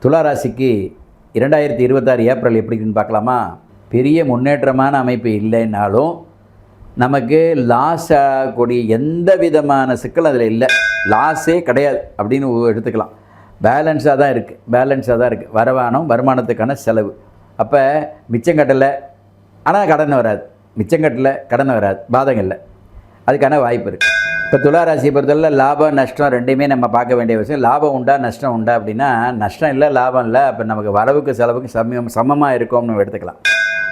துளாராசிக்கு 2026 April எப்படி இருக்குன்னு பார்க்கலாமா. பெரிய முன்னேற்றமான அமைப்பு இல்லைன்னாலும் நமக்கு லாஸ் ஆகக்கூடிய எந்த விதமான சிக்கல் அதில் இல்லை, லாஸே கிடையாது அப்படின்னு எடுத்துக்கலாம். பேலன்ஸாக தான் இருக்குது. வருமானத்துக்கான செலவு. அப்போ மிச்சம் கட்டலை ஆனால் கடன் வராது, பாதகம் இல்லை, அதுக்கான வாய்ப்பு இருக்குது. இப்போ துளாராசியை பொறுத்தவரை லாபம் நஷ்டம் ரெண்டையுமே நம்ம பார்க்க வேண்டிய விஷயம். லாபம் உண்டா நஷ்டம் உண்டா அப்படின்னா நஷ்டம் இல்லை, லாபம் இல்லை. அப்போ நமக்கு வரவுக்கு செலவுக்கு சமமாக இருக்கும்னு எடுத்துக்கலாம்.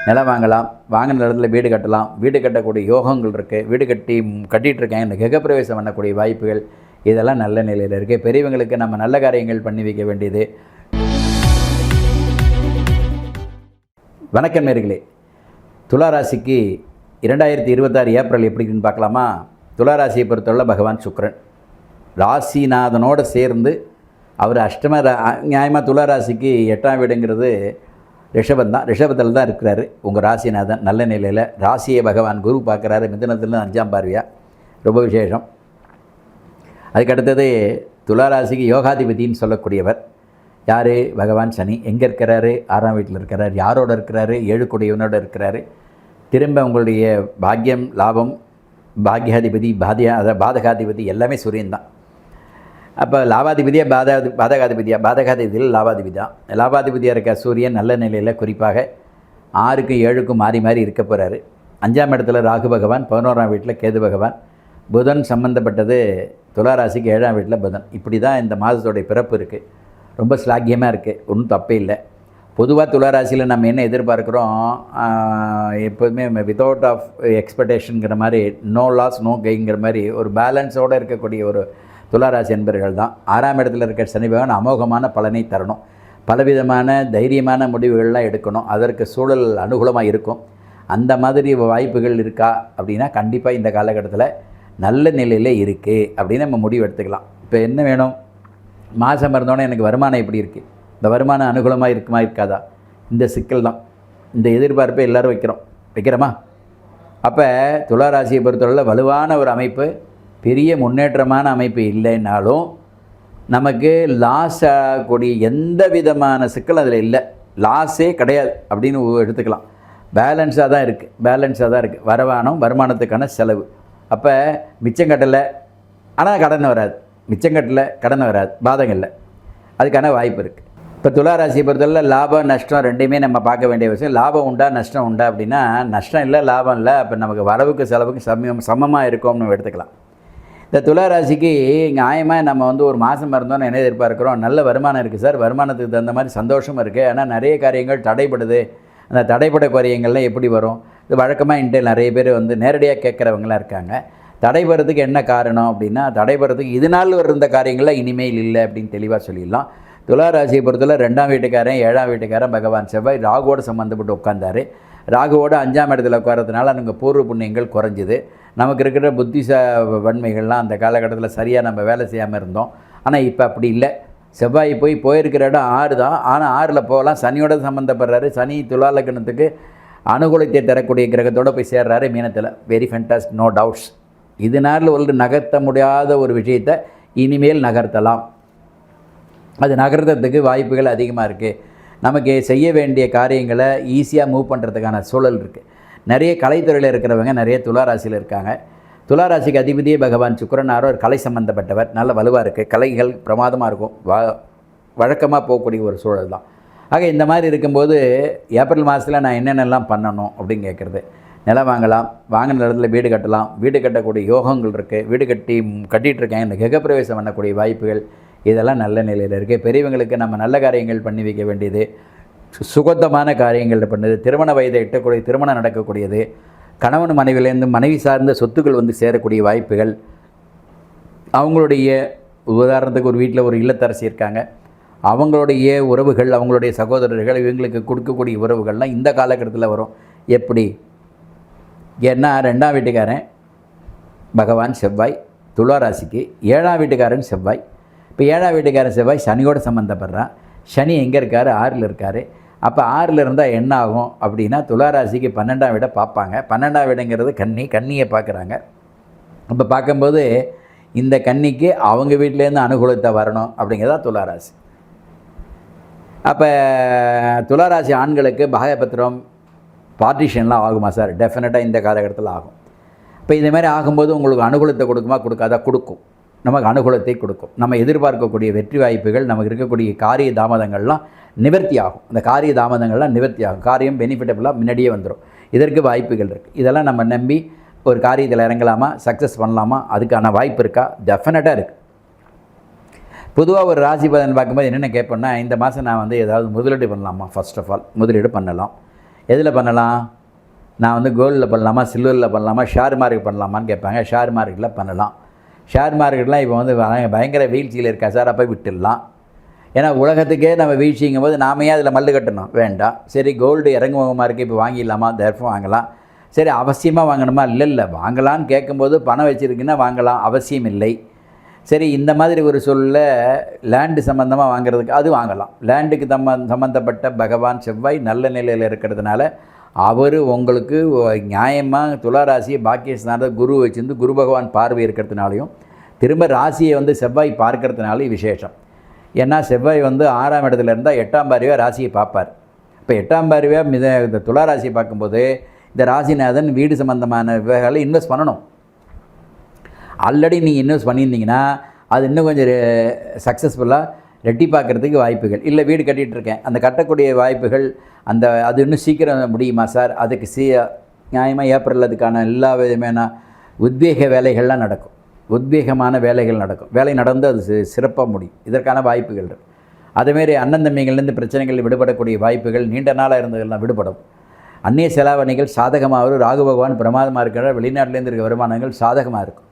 நிலம் வாங்கலாம், வாங்கின இடத்துல வீடு கட்டலாம், வீடு கட்டக்கூடிய யோகங்கள் இருக்குது. வீடு கட்டிகிட்டு இருக்கேன், இந்த கிரகப்பிரவேசம் பண்ணக்கூடிய வாய்ப்புகள் இதெல்லாம் நல்ல நிலையில் இருக்குது. பெரியவங்களுக்கு நம்ம நல்ல காரியங்கள் பண்ணி வைக்க வேண்டியது. வணக்கம் நேயர்களே. துளாராசிக்கு 2026 ஏப்ரல் எப்படி இருக்குன்னு பார்க்கலாமா. துளாராசியை பொறுத்தவரை பகவான் சுக்கிரன் ராசிநாதனோடு சேர்ந்து அவர் நியாயமாக துளாராசிக்கு 8ஆம் வீடுங்கிறது ரிஷபம் தான். ரிஷபத்தில் தான் இருக்கிறாரு உங்கள் ராசிநாதன் நல்ல நிலையில். ராசியை பகவான் குரு பார்க்குறாரு, மிதுனத்தில் 5ஆம் பார்வையாக, ரொம்ப விசேஷம். அதுக்கடுத்தது துளாராசிக்கு யோகாதிபதினு சொல்லக்கூடியவர் யார்? பகவான் சனி. எங்கே இருக்கிறாரு? 6ஆம் வீட்டில் இருக்கிறார். யாரோடு இருக்கிறாரு? 7 கூடியவனோடு இருக்கிறாரு. திரும்ப உங்களுடைய பாக்கியம், லாபம், பாக்யாதிபதி, பாதகாதிபதி எல்லாமே சூரியன் தான். அப்போ லாபாதிபதியாக பாதகாதிபதியில் லாபாதிபதி தான். லாபாதிபதியாக இருக்க சூரியன் நல்ல நிலையில் குறிப்பாக 6க்கும் 7க்கும் மாறி மாறி இருக்க போகிறாரு. 5ஆம் இடத்துல ராகு பகவான், 11ஆம் வீட்டில் கேது பகவான். புதன் சம்மந்தப்பட்டது துளாராசிக்கு 7ஆம் வீட்டில் புதன். இப்படி தான் இந்த மாதத்தோடைய பிறப்பு இருக்குது. ரொம்ப ஸ்லாக்கியமாக இருக்குது, ஒன்றும் தப்பே இல்லை. பொதுவாக துளாராசியில் நம்ம என்ன எதிர்பார்க்குறோம், எப்போதுமே வித்தவுட் ஆஃப் எக்ஸ்பெக்டேஷனுங்கிற மாதிரி, நோ லாஸ் நோ கெயிங்கிற மாதிரி ஒரு பேலன்ஸோடு இருக்கக்கூடிய ஒரு துளாராசி என்பர்கள் தான். 6ஆம் இடத்துல இருக்க சனி பகவான் அமோகமான பலனை தரணும். பலவிதமான தைரியமான முடிவுகள்லாம் எடுக்கணும். அதற்கு சூழல் அனுகூலமாக இருக்கும். அந்த மாதிரி வாய்ப்புகள் இருக்கா அப்படின்னா கண்டிப்பாக இந்த காலகட்டத்தில் நல்ல நிலையில் இருக்குது அப்படின்னு நம்ம முடிவு எடுத்துக்கலாம். இப்போ என்ன வேணும்? மாதம் இருந்தோன்னே எனக்கு வருமானம் எப்படி இருக்குது, இந்த வருமானம் அனுகூலமாக இருக்குமா இருக்காதா, இந்த சிக்கல் தான். இந்த எதிர்பார்ப்பை எல்லோரும் வைக்கிறோமா? அப்போ துளாராசியை பொறுத்தவரை வலுவான ஒரு அமைப்பு, பெரிய முன்னேற்றமான அமைப்பு இல்லைன்னாலும் நமக்கு லாஸ் ஆகக்கூடிய எந்த விதமான சிக்கல் அதில் இல்லை, லாஸே கிடையாது அப்படின்னு எடுத்துக்கலாம். பேலன்ஸாக தான் இருக்குது. வருமானத்துக்கான செலவு. அப்போ மிச்சம் கட்டலை ஆனால் கடன் வராது, பாதகம் இல்லை, அதுக்கான வாய்ப்பு இருக்குது. இப்போ துளாராசியை பொறுத்தவரை லாபம் நஷ்டம் ரெண்டையுமே நம்ம பார்க்க வேண்டிய விஷயம். லாபம் உண்டா நஷ்டம் உண்டா அப்படின்னா நஷ்டம் இல்லை, லாபம் இல்லை. அப்போ நமக்கு வரவுக்கு செலவுக்கு சமமாக இருக்கும்னு எடுத்துக்கலாம். இந்த துளாராசிக்கு நியாயமாக நம்ம ஒரு மாதம் இருந்தோன்னு என்ன எதிர்பார்க்குறோம்? நல்ல வருமானம் இருக்குது சார், வருமானத்துக்கு தகுந்த மாதிரி சந்தோஷமும் இருக்குது. ஆனால் நிறைய காரியங்கள் தடைப்படுது. அந்த தடைப்பட காரியங்கள்லாம் எப்படி வரும்? இது வழக்கமாக இன்ட்டு நிறைய பேர் நேரடியாக கேட்குறவங்களாம் இருக்காங்க. தடைபடுறதுக்கு என்ன காரணம் அப்படின்னா, தடைபடுறதுக்கு இது நாள் இருந்த காரியங்கள்லாம் இனிமேல் இல்லை அப்படின்னு தெளிவாக சொல்லிடலாம். துளாராசியை பொறுத்தவரை 2ஆம் வீட்டுக்காரன் 7ஆம் வீட்டுக்காரன் பகவான் செவ்வாய் ராகுவோடு சம்மந்தப்பட்டு உட்கார்ந்தார். ராகுவோடு 5ஆம் இடத்துல உட்காரதுனால நமக்கு பூர்வ புண்ணியங்கள் குறைஞ்சிது. நமக்கு இருக்கிற வன்மைகள்லாம் அந்த காலகட்டத்தில் சரியாக நம்ம வேலை செய்யாமல் இருந்தோம். ஆனால் இப்போ அப்படி இல்லை. செவ்வாய் போயிருக்கிற இடம் 6 தான். ஆனால் 6ல் போகலாம். சனியோட சம்மந்தப்படுறாரு. சனி துலா லக்னத்துக்கு அனுகூலத்தை தரக்கூடிய கிரகத்தோடு போய் சேர்றாரு மீனத்தில். Very fantastic, no doubts. இதனால் நகர்த்த முடியாத ஒரு விஷயத்தை இனிமேல் நகர்த்தலாம். அது நகர்த்துறதுக்கு வாய்ப்புகள் அதிகமாக இருக்குது. நமக்கு செய்ய வேண்டிய காரியங்களை ஈஸியாக மூவ் பண்ணுறதுக்கான சூழல் இருக்குது. நிறைய கலைத்துறையில் இருக்கிறவங்க நிறைய துளாராசியில் இருக்காங்க. துளாராசிக்கு அதிபதியே பகவான் சுக்கிரன், ஒரு கலை சம்மந்தப்பட்டவர், நல்ல வலுவாக இருக்குது. கலைகள் பிரமாதமாக இருக்கும். வழக்கமாக போகக்கூடிய ஒரு சூழல் தான். ஆக இந்த மாதிரி இருக்கும்போது ஏப்ரல் மாதத்தில் நான் என்னென்னலாம் பண்ணணும் அப்படின்னு கேட்குறது. நிலம் வாங்கலாம், வாங்கின இடத்துல வீடு கட்டலாம், வீடு கட்டக்கூடிய யோகங்கள் இருக்குது. வீடு கட்டிகிட்டு இருக்கேன், இந்த கிரகப்பிரவேசம் பண்ணக்கூடிய வாய்ப்புகள் இதெல்லாம் நல்ல நிலையில் இருக்குது. பெரியவங்களுக்கு நம்ம நல்ல காரியங்கள் பண்ணி வைக்க வேண்டியது, சுகத்தமான காரியங்கள் பண்ணுது. திருமண வயதை எட்டக்கூடிய திருமணம் நடக்கக்கூடியது. கணவன் மனைவியிலேருந்து மனைவி சார்ந்த சொத்துக்கள் சேரக்கூடிய வாய்ப்புகள். அவங்களுடைய உதாரணத்துக்கு ஒரு வீட்டில் ஒரு இல்லத்தரசி இருக்காங்க, அவங்களுடைய உறவுகள், அவங்களுடைய சகோதரர்கள், இவங்களுக்கு கொடுக்கக்கூடிய உறவுகள்லாம் இந்த காலகட்டத்தில் வரும். எப்படி? ஏன்னா 2ஆம் வீட்டுக்காரன் பகவான் செவ்வாய் துளாராசிக்கு, 7ஆம் வீட்டுக்காரன் செவ்வாய். இப்போ 7ஆம் வீட்டுக்காரன் செவ்வாய் சனியோடு சம்மந்தப்படுறான். சனி எங்கே இருக்கார்? 6ல் இருக்கார். அப்போ 6ல் இருந்தால் என்ன ஆகும் அப்படின்னா துளாராசிக்கு 12ஆம் வீடை பார்ப்பாங்க. 12ஆம் வீடுங்கிறது கன்னியை பார்க்குறாங்க. அப்போ பார்க்கும்போது இந்த கன்னிக்கு அவங்க வீட்டிலேருந்து அனுகூலத்தை வரணும் அப்படிங்கிறதா துளாராசி. அப்போ துளாராசி ஆண்களுக்கு பாகபத்திரம் பார்ட்டிஷன்லாம் ஆகுமா சார்? டெஃபினட்டாக இந்த காலகட்டத்தில் ஆகும். இப்போ இந்த மாதிரி ஆகும்போது உங்களுக்கு அனுகூலத்தை கொடுக்குமா? கொடுக்காதா? கொடுக்கும். நமக்கு அனுகூலத்தை கொடுக்கும். நம்ம எதிர்பார்க்கக்கூடிய வெற்றி வாய்ப்புகள், நமக்கு இருக்கக்கூடிய காரிய தாமதங்கள்லாம் நிவர்த்தி ஆகும். அந்த காரிய தாமதங்கள்லாம் நிவர்த்தி ஆகும். காரியம் பெனிஃபிட்டபுளாக முன்னாடியே வந்துடும். இதற்கு வாய்ப்புகள் இருக்குது. இதெல்லாம் நம்ம நம்பி ஒரு காரியத்தில் இறங்கலாமா? சக்ஸஸ் பண்ணலாமா? அதுக்கான வாய்ப்பு இருக்கா? டெஃபினட்டாக இருக்குது. பொதுவாக ஒரு ராசி பலன் பார்க்கும்போது என்னென்ன கேட்பேன்னா, இந்த மாதம் நான் வந்து ஏதாவது முதலீடு பண்ணலாமா? ஃபர்ஸ்ட் ஆஃப் ஆல் முதலீடு பண்ணலாம். எதில் பண்ணலாம்? நான் வந்து கோல்டில் பண்ணலாமா, சில்வரில் பண்ணலாமா, ஷேர் மார்க்கெட் பண்ணலாமான்னு கேட்பாங்க. ஷேர் மார்க்கெட்டில் பண்ணலாம். ஷேர் மார்க்கெட்லாம் இப்போ வந்து பயங்கர வீழ்ச்சியில் இருக்கா சார்? அப்போ விட்டுடலாம். ஏன்னா உலகத்துக்கே நம்ம வீழ்ச்சிங்கும் போது நாம ஏன் அதில் மல்லு கட்டணும்? வேண்டாம். சரி, கோல்டு இறங்குமுகமாக இருக்குது, இப்போ வாங்கிடலாமா? தர்ஃபம் வாங்கலாம். சரி, அவசியமாக வாங்கணுமா? இல்லை வாங்கலான்னு கேட்கும்போது பணம் வச்சுருக்குன்னா வாங்கலாம், அவசியம் இல்லை. சரி, இந்த மாதிரி ஒரு சொல்ல லேண்டு சம்மந்தமாக வாங்குறதுக்கு அது வாங்கலாம். லேண்டுக்கு சம்மந்தப்பட்ட பகவான் செவ்வாய் நல்ல நிலையில் இருக்கிறதுனால அவர் உங்களுக்கு நியாயமாக துளாராசியை பாக்கியஸ்தானத்தை குரு வச்சிருந்து குரு பகவான் பார்வை இருக்கிறதுனாலையும் திரும்ப ராசியை வந்து செவ்வாய் பார்க்கறதுனாலையும் விசேஷம். ஏன்னா செவ்வாய் வந்து 6ஆம் இடத்துல இருந்தால் 8ஆம் பார்வையாக ராசியை பார்ப்பார். இப்போ 8ஆம் பார்வையாக இந்த துளாராசியை பார்க்கும்போது இந்த ராசிநாதன் வீடு சம்மந்தமான விவகாரங்களை இன்வெஸ்ட் பண்ணணும். ஆல்ரெடி நீங்கள் இன்வெஸ்ட் பண்ணியிருந்தீங்கன்னா அது இன்னும் கொஞ்சம் சக்ஸஸ்ஃபுல்லாக ரெட்டிப்பாக்கிறதுக்கு வாய்ப்புகள் இல்லை. வீடு கட்டிகிட்ருக்கேன், அந்த கட்டக்கூடிய வாய்ப்புகள் அது இன்னும் சீக்கிரம் முடியுமா சார்? அதுக்கு நியாயமாக ஏப்ரல் அதுக்கான எல்லா விதமான உத்வேக வேலைகள்லாம் நடக்கும். உத்வேகமான வேலைகள் நடக்கும். வேலை நடந்து அது சிறப்பாக முடியும். இதற்கான வாய்ப்புகள் இருக்குது. அதேமாரி அண்ணன் தம்பிகள்லேருந்து பிரச்சனைகள் விடுபடக்கூடிய வாய்ப்புகள் நீண்ட நாளாக இருந்ததெல்லாம் விடுபடும். அந்நிய செலாவணிகள் சாதகமாக வரும். ராகு பகவான் பிரமாதமாக இருக்கிற வெளிநாட்டிலேருந்து இருக்க வருமானங்கள் சாதகமாக இருக்கும்.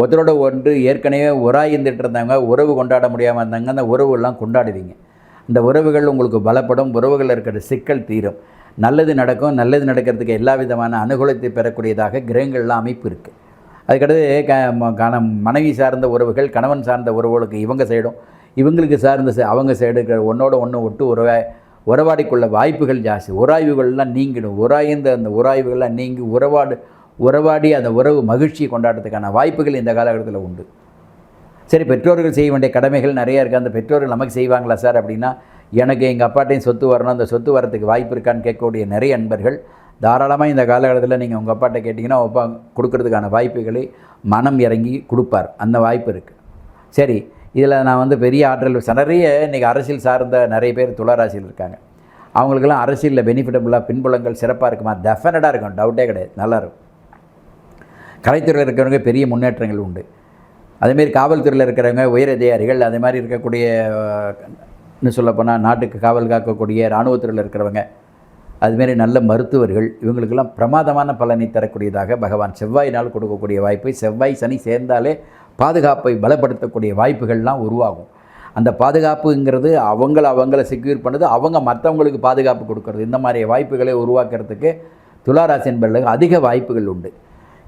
ஒருத்தரோட ஒன்று ஏற்கனவே உராய்ந்துட்டு இருந்தவங்க உறவு கொண்டாட முடியாமல் இருந்தாங்க, அந்த உறவுகள்லாம் கொண்டாடுவீங்க. இந்த உறவுகள் உங்களுக்கு பலப்படும். உறவுகளில் இருக்கிற சிக்கல் தீரும். நல்லது நடக்கும். நல்லது நடக்கிறதுக்கு எல்லா விதமான அனுகூலத்தை பெறக்கூடியதாக கிரகங்கள்லாம் அமைப்பு இருக்குது. அதுக்கடுத்து மனைவி சார்ந்த உறவுகள், கணவன் சார்ந்த உறவுகளுக்கு இவங்க சைடும், இவங்களுக்கு சார்ந்த அவங்க சைடு இருக்கிற ஒன்றோட ஒன்று ஒட்டு உறவாடிக்குள்ள வாய்ப்புகள் ஜாஸ்தி. உராய்வுகள்லாம் நீங்கிடும். உராய்ந்த அந்த உராய்வுகள்லாம் நீங்கி உறவாடி அந்த உறவு மகிழ்ச்சியை கொண்டாடுறதுக்கான வாய்ப்புகள் இந்த காலகட்டத்தில் உண்டு. சரி, பெற்றோர்கள் செய்ய வேண்டிய கடமைகள் நிறையா இருக்குது. அந்த பெற்றோர்கள் நமக்கு செய்வாங்களா சார் அப்படின்னா, எனக்கு எங்கள் அப்பாட்டையும் சொத்து வரணும், அந்த சொத்து வரத்துக்கு வாய்ப்பு இருக்கான்னு கேட்கக்கூடிய நிறைய நண்பர்கள் தாராளமாக இந்த காலகட்டத்தில் நீங்கள் உங்கள் அப்பாட்ட கேட்டிங்கன்னா அப்பா கொடுக்கறதுக்கான வாய்ப்புகளை மனம் இறங்கி கொடுப்பார். அந்த வாய்ப்பு இருக்குது. சரி, இதில் நான் வந்து பெரிய ஆற்றல் நிறைய இன்றைக்கி அரசியல் சார்ந்த நிறைய பேர் துளாராசியில் இருக்காங்க. அவங்களுக்கெல்லாம் அரசியலில் பெனிஃபிட்டபுளாக பின்புலங்கள் சிறப்பாக இருக்குமா? டெஃபினட்டாக இருக்கும். டவுட்டே கிடையாது. நல்லாயிருக்கும். கலைத்துறையில் இருக்கிறவங்க பெரிய முன்னேற்றங்கள் உண்டு. அதேமாரி காவல்துறையில் இருக்கிறவங்க உயர் அதிகாரிகள், அதே மாதிரி இருக்கக்கூடிய இன்னும் சொல்லப்போனால் நாட்டுக்கு காவல் காக்கக்கூடிய இராணுவத்துறையில் இருக்கிறவங்க, அதுமாரி நல்ல மருத்துவர்கள், இவங்களுக்கெல்லாம் பிரமாதமான பலனை தரக்கூடியதாக பகவான் செவ்வாயினால் கொடுக்கக்கூடிய வாய்ப்பு. செவ்வாய் சனி சேர்ந்தாலே பாதுகாப்பை பலப்படுத்தக்கூடிய வாய்ப்புகள்லாம் உருவாகும். அந்த பாதுகாப்புங்கிறது அவங்கள செக்யூர் பண்ணுறது, அவங்க மற்றவங்களுக்கு பாதுகாப்பு கொடுக்கறது, இந்த மாதிரி வாய்ப்புகளை உருவாக்குறதுக்கு துளாராசி என்பவர்களுக்கு அதிக வாய்ப்புகள் உண்டு.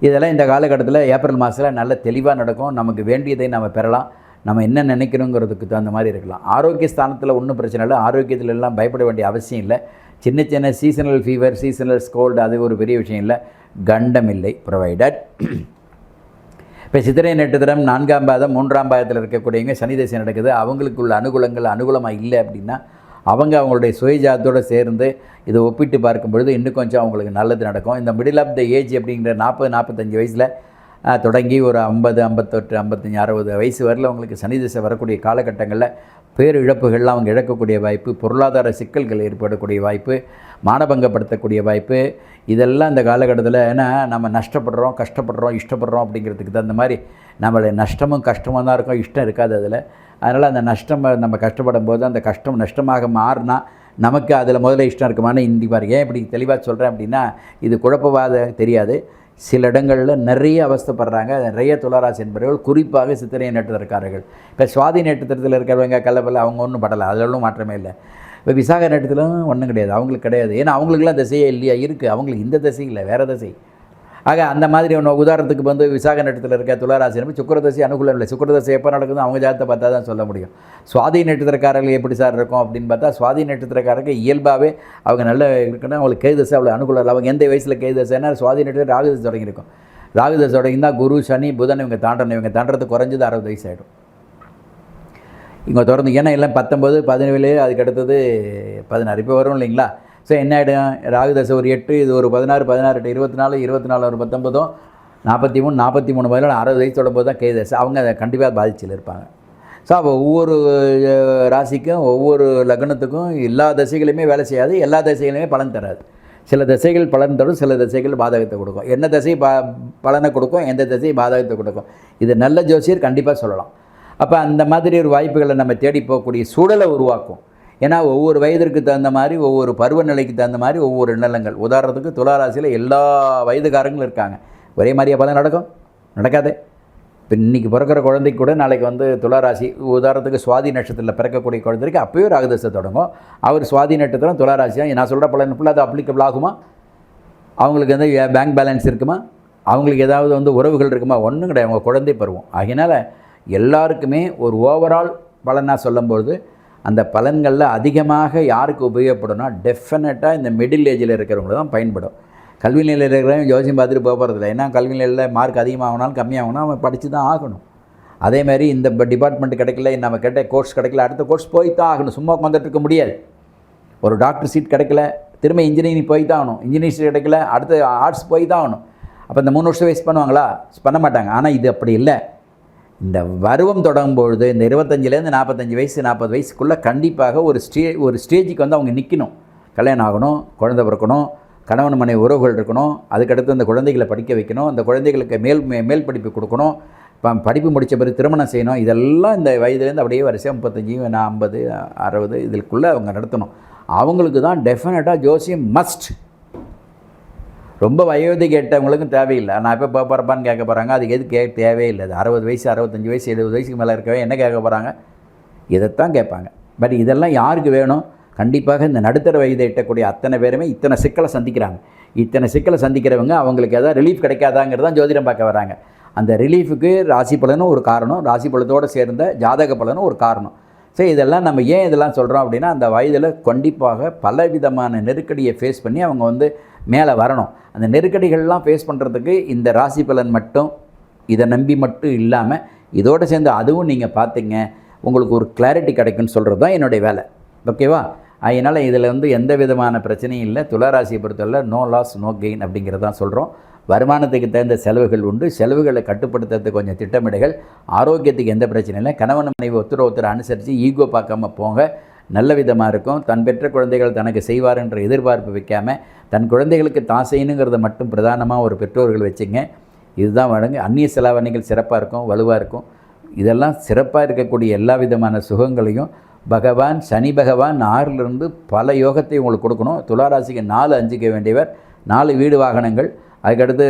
இதெல்லாம் இந்த காலகட்டத்தில் ஏப்ரல் மாதத்தில் நல்ல தெளிவாக நடக்கும். நமக்கு வேண்டியதை நம்ம பெறலாம். நம்ம என்ன நினைக்கணுங்கிறதுக்கு தகுந்த மாதிரி இருக்கலாம். ஆரோக்கிய ஸ்தானத்தில் ஒன்றும் பிரச்சனை இல்லை. ஆரோக்கியத்தில் எல்லாம் பயப்பட வேண்டிய அவசியம் இல்லை. சின்ன சின்ன சீசனல் ஃபீவர், சீசனல் கோல்டு, அது ஒரு பெரிய விஷயம் இல்லை. கண்டம் இல்லை ப்ரொவைடட். இப்போ சித்திரை நட்சத்திரம் 4ஆம் பாதம் 3ஆம் பாதத்தில் இருக்கக்கூடியவங்க சனி தசை நடக்குது. அவங்களுக்குள்ள அனுகூலங்கள் அனுகூலமாக இல்லை அப்படின்னா அவங்களுடைய சுயஜாதத்தோடு சேர்ந்து இதை ஒப்பிட்டு பார்க்கும் பொழுது இன்னும் கொஞ்சம் அவங்களுக்கு நல்லது நடக்கும். இந்த மிடில் ஆஃப் த ஏஜ் அப்படிங்கிற 40-45 வயசில் தொடங்கி ஒரு 50, 58, 55, 60 வயசு வரையில் அவங்களுக்கு சனி திசை வரக்கூடிய காலகட்டங்களில் பேரிழப்புகள்லாம் அவங்க இழக்கக்கூடிய வாய்ப்பு, பொருளாதார சிக்கல்கள் ஏற்படக்கூடிய வாய்ப்பு, மானபங்கப்படுத்தக்கூடிய வாய்ப்பு, இதெல்லாம் இந்த காலகட்டத்தில். ஏன்னா நம்ம நஷ்டப்படுறோம், கஷ்டப்படுறோம், இஷ்டப்படுறோம் அப்படிங்கிறதுக்கு தகுந்த மாதிரி நம்மளுடைய நஷ்டமும் கஷ்டமாக தான் இருக்கும். இஷ்டம் இருக்காது அதில். அதனால் அந்த நஷ்டம் நம்ம கஷ்டப்படும் போது அந்த கஷ்டம் நஷ்டமாக மாறினா நமக்கு அதில் முதல்ல இஷ்டம் இருக்குமான்னு இந்தி பாருங்க. ஏன் இப்படி தெளிவாக சொல்கிறேன் அப்படின்னா, இது குழப்பவாத தெரியாது. சில இடங்களில் நிறைய அவஸ்தைப்படுறாங்க நிறைய துளாராசி என்பவர்கள், குறிப்பாக சித்திரை நட்சத்திரக்காரர்கள். இப்போ சுவாதி நட்சத்திரத்தில் இருக்கிறவங்க கல்லப்பல்ல அவங்க ஒன்றும் படலை, அதிலும் மாற்றமே இல்லை. இப்போ விசாக நட்சத்திரம் ஒன்றும் கிடையாது, அவங்களுக்கு கிடையாது. ஏன்னா அவங்களுக்குலாம் திசையே இல்லையா? இருக்குது. அவங்களுக்கு இந்த திசை இல்லை, வேறு திசை. ஆக அந்த மாதிரி ஒன்று உதாரணத்துக்கு வந்து விசாக நட்சத்திரத்தில் இருக்க துளாராசி சுக்கிரதசை அனுகூலம் இல்லை. சுக்கிரதசை எப்போ நடக்குது அவங்க ஜாதகத்தை பார்த்தா தான் சொல்ல முடியும். சுவாதி நட்சத்திரக்காரர்கள் எப்படி சார் இருக்கும் அப்படின்னு பார்த்தா, சுவாதி நட்சத்திரக்காரர்கள் இயல்பாகவே அவங்க நல்ல இருக்குன்னா அவங்களுக்கு கேதுதசை அவ்வளோ அனுகூலம் இல்லை. அவங்க எந்த வயசில் கேதுதசைன்னா சுவாதி நட்சத்திரம் ராகுதசை தொடங்கியிருக்கும். ராகுதசை தொடங்கி தான் குரு சனி புதன் இவங்க தாண்டணும். இவங்க தாண்டறது குறைஞ்சது 60 வயசு ஆகிடும். இங்கே திறந்து ஏன்னா எல்லாம் 19, 17 அதுக்கு அடுத்தது 16 இப்போ வரும் இல்லைங்களா. ஸோ என்ன ஆகிடும், ராகு தசை ஒரு 8, இது ஒரு 16, 16 டு 24, 24 ஒரு 19, 43, 43 பதில் 60 வயசு தொடங்கும்போது தான் கேது தசை. அவங்க அதை கண்டிப்பாக பாதிச்சில் இருப்பாங்க. ஸோ அப்போ ஒவ்வொரு ராசிக்கும் ஒவ்வொரு லக்னத்துக்கும் எல்லா தசைகளுமே வேலை செய்யாது, எல்லா தசைகளுமே பலன் தராது. சில தசைகள் பலன் தரும், சில தசைகள் பாதகத்தை கொடுக்கும். என்ன தசை பலனை கொடுக்கும், எந்த தசை பாதகத்தை கொடுக்கும், இது நல்ல ஜோசியர் கண்டிப்பாக சொல்லலாம். அப்போ அந்த மாதிரி ஒரு வாய்ப்புகளை நம்ம தேடி போகக்கூடிய சூழலை உருவாக்கும். ஏன்னா ஒவ்வொரு வயதிற்கு தகுந்த மாதிரி, ஒவ்வொரு பருவநிலைக்கு தகுந்த மாதிரி ஒவ்வொரு நிலங்கள். உதாரணத்துக்கு துளாராசியில் எல்லா வயதுக்காரங்களும் இருக்காங்க. ஒரே மாதிரியாக பலன் நடக்காது. இப்போ இன்றைக்கி பிறக்கிற குழந்தைக்கு கூட நாளைக்கு வந்து துளாராசி, உதாரணத்துக்கு சுவாதி நட்சத்திரத்தில் பிறக்கக்கூடிய குழந்தைக்கு அப்போயே ராகுதசை தொடங்கும். அவர் சுவாதி நட்சத்திரம் துளாராசியாக நான் சொல்கிற பலன் ஃபுல்லாக அது அப்ளிகபிள் ஆகுமா? அவங்களுக்கு வந்து பேங்க் பேலன்ஸ் இருக்குமா? அவங்களுக்கு ஏதாவது வந்து உறவுகள் இருக்குமா? ஒன்றும் கிடையாது. அவங்க குழந்தை பருவம். அதனால் எல்லாருக்குமே ஒரு ஓவரால் பலனாக சொல்லும்போது அந்த பலன்களில் அதிகமாக யாருக்கு உபயோகப்படும்னா டெஃபினட்டாக இந்த மிடில் ஏஜில் இருக்கிறவங்களுக்கு தான் பயன்படும். கல்வி நிலையில் இருக்கிறவங்க ஜோசியம் பார்த்துட்டு போகிறதில்ல. ஏன்னா கல்வி நிலையில் மார்க் அதிகமாகனாலும் கம்மியாகணும், அவன் படித்து தான் ஆகணும். அதேமாதிரி இந்த டிபார்ட்மெண்ட் கிடைக்கல, நம்ம கேட்ட கோர்ஸ் கிடைக்கல, அடுத்த கோர்ஸ் போய் தான் ஆகணும். சும்மா உட்காந்துட்டு இருக்க முடியாது. ஒரு டாக்டர் சீட் கிடைக்கல, திரும்ப இன்ஜினியரிங் போய் தான் ஆகணும். இன்ஜினியரிங் சீட் கிடைக்கல, அடுத்து ஆர்ட்ஸ் போய் தான் ஆகணும். அப்போ இந்த 3 வருஷம் வேஸ்ட் பண்ணுவாங்களா? பண்ண மாட்டாங்க. ஆனால் இது அப்படி இல்லை. இந்த பருவம் தொடங்கும்பொழுது இந்த 25லேருந்து 45 வயசு 40 வயசுக்குள்ளே கண்டிப்பாக ஒரு ஸ்டேஜுக்கு வந்து அவங்க நிற்கணும். கல்யாணம் ஆகணும், குழந்தை பிறக்கணும், கணவன் மனைவி உறவுகள் இருக்கணும், அதுக்கடுத்து அந்த குழந்தைகளை படிக்க வைக்கணும், அந்த குழந்தைகளுக்கு மேல் படிப்பு கொடுக்கணும், படிப்பு முடித்த பிறகு திருமணம் செய்யணும். இதெல்லாம் இந்த வயதுலேருந்து அப்படியே வரிசையாக 35, 50, 60 இதுக்குள்ளே அவங்க நடத்தணும். அவங்களுக்கு தான் டெஃபினட்டாக ஜோசியம் மஸ்ட். ரொம்ப வயோதி கேட்டவங்களுக்கும் தேவையில்லை. நான் இப்போ போகிறப்பான்னு கேட்க போகிறாங்க. அதுக்கு எது தேவையில்லை. அது 60 வயசு 65 வயசு 70 வயசுக்கு மேலே இருக்கவே என்ன கேட்க போகிறாங்க? இதைத்தான் கேட்பாங்க. பட் இதெல்லாம் யாருக்கு வேணும்? கண்டிப்பாக இந்த நடுத்தர வயதை எட்டக்கூடிய அத்தனை பேருமே இத்தனை சிக்கலை சந்திக்கிறாங்க. இத்தனை சிக்கலை சந்திக்கிறவங்க அவங்களுக்கு எதாவது ரிலீஃப் கிடைக்காதாங்கிறதான் ஜோதிடம் பார்க்க வராங்க. அந்த ரிலீஃபுக்கு ராசி பலனும் ஒரு காரணம், ராசி பலத்தோடு சேர்ந்த ஜாதக பலனும் ஒரு காரணம். ஸோ இதெல்லாம் நம்ம ஏன் இதெல்லாம் சொல்கிறோம் அப்படின்னா, அந்த வயதில் கண்டிப்பாக பலவிதமான நெருக்கடியை ஃபேஸ் பண்ணி அவங்க வந்து மேலே வரணும். அந்த நெருக்கடிகள்லாம் ஃபேஸ் பண்ணுறதுக்கு இந்த ராசி பலன் மட்டும் இதை நம்பி மட்டும் இல்லாமல் இதோடு சேர்ந்து அதுவும் நீங்கள் பார்த்தீங்க உங்களுக்கு ஒரு கிளாரிட்டி கிடைக்குன்னு சொல்கிறது தான் என்னுடைய வேலை. ஓகேவா? அதனால் இதில் வந்து எந்த விதமான பிரச்சனையும் இல்லை. துளாராசியை பொறுத்தவரை நோ லாஸ் நோ கெயின் அப்படிங்கிறது தான் சொல்கிறோம். வருமானத்துக்கு தகுந்த செலவுகள் உண்டு. செலவுகளை கட்டுப்படுத்துறதுக்கு கொஞ்சம் திட்டமிடுகள். ஆரோக்கியத்துக்கு எந்த பிரச்சனையும் இல்லை. கணவன் மனைவி ஒருத்தர் அனுசரித்து ஈகோ பார்க்காம போங்க. நல்ல விதமாக இருக்கும். தன் பெற்ற குழந்தைகள் தனக்கு செய்வார் என்ற எதிர்பார்ப்பு வைக்காமல் தன் குழந்தைகளுக்கு தான் செய்யணுங்கிறத மட்டும் பிரதானமாக ஒரு பெற்றோர்கள் வச்சுங்க. இதுதான் வழங்கு. அந்நிய செலாவணிகள் சிறப்பாக இருக்கும், வலுவாக இருக்கும். இதெல்லாம் சிறப்பாக இருக்கக்கூடிய எல்லா விதமான சுகங்களையும் பகவான் சனி பகவான் 6லிருந்து பல யோகத்தை உங்களுக்கு கொடுக்கணும். துளாராசிக்கு 4 அஞ்சிக்க வேண்டியவர். 4 வீடு வாகனங்கள், அதுக்கடுத்து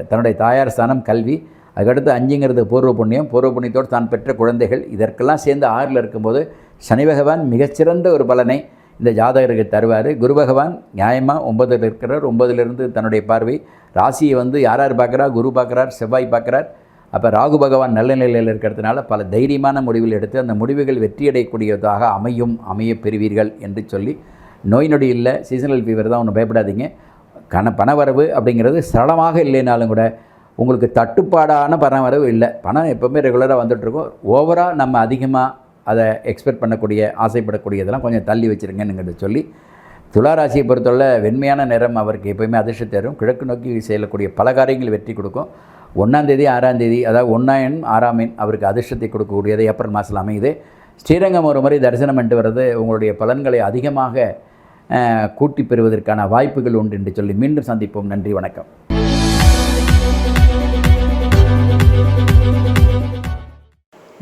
தன்னுடைய தாயார் ஸ்தானம் கல்வி, அதுக்கடுத்து 5ங்கிறது பூர்வ புண்ணியம், பூர்வ புண்ணியத்தோடு தான் பெற்ற குழந்தைகள். இதற்கெல்லாம் சேர்ந்து 6ல் இருக்கும்போது சனி பகவான் மிகச்சிறந்த ஒரு பலனை இந்த ஜாதகருக்கு தருவார். குரு பகவான் நியாயமாக 9ல் இருக்கிறார். 9லிருந்து தன்னுடைய பார்வை ராசியை வந்து யார் பார்க்குறார்? குரு பார்க்குறார், செவ்வாய் பார்க்குறார். அப்போ ராகு பகவான் நல்ல நிலையில் இருக்கிறதுனால பல தைரியமான முடிவுகள் எடுத்து அந்த முடிவுகள் வெற்றியடையக்கூடியதாக அமைய பெறுவீர்கள் என்று சொல்லி, நோய் நொடி இல்லை, சீசனல் ஃபீவர் தான், ஒன்றும் பயப்படாதீங்க. பணவரவு அப்படிங்கிறது சரளமாக இல்லைனாலும் கூட உங்களுக்கு தட்டுப்பாடான பணவரவு இல்லை. பணம் எப்போவுமே ரெகுலராக வந்துட்டுருக்கோம். ஓவராக நம்ம அதிகமாக அதை எக்ஸ்பெக்ட் பண்ணக்கூடிய ஆசைப்படக்கூடியதெல்லாம் கொஞ்சம் தள்ளி வச்சுருங்கன்னு சொல்லி, துளாராசியை பொறுத்தவரை வெண்மையான நிறம் அவருக்கு எப்போயுமே அதிர்ஷ்டம் தரும். கிழக்கு நோக்கி செய்யக்கூடிய பல காரியங்கள் வெற்றி கொடுக்கும். 1ஆம் தேதி 6ஆம் தேதி, அதாவது 1ஆம் எண் 6ஆம் எண் அவருக்கு அதிர்ஷ்டத்தை கொடுக்கக்கூடியது ஏப்ரல் மாதத்தில் அமையுது. ஸ்ரீரங்கம் ஒரு முறை தரிசனம் பண்ணிட்டு வர்றது உங்களுடைய பலன்களை அதிகமாக கூட்டி பெறுவதற்கான வாய்ப்புகள் உண்டு என்று சொல்லி மீண்டும் சந்திப்போம். நன்றி, வணக்கம்.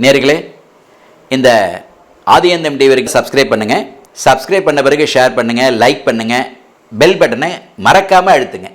நேயர்களே, இந்த ஆதியந்தம் டிவிக்கு சப்ஸ்கிரைப் பண்ணுங்கள். சப்ஸ்கிரைப் பண்ண பிறகு ஷேர் பண்ணுங்கள், லைக் பண்ணுங்கள், பெல் பட்டனை மறக்காமல் அழுத்துங்க.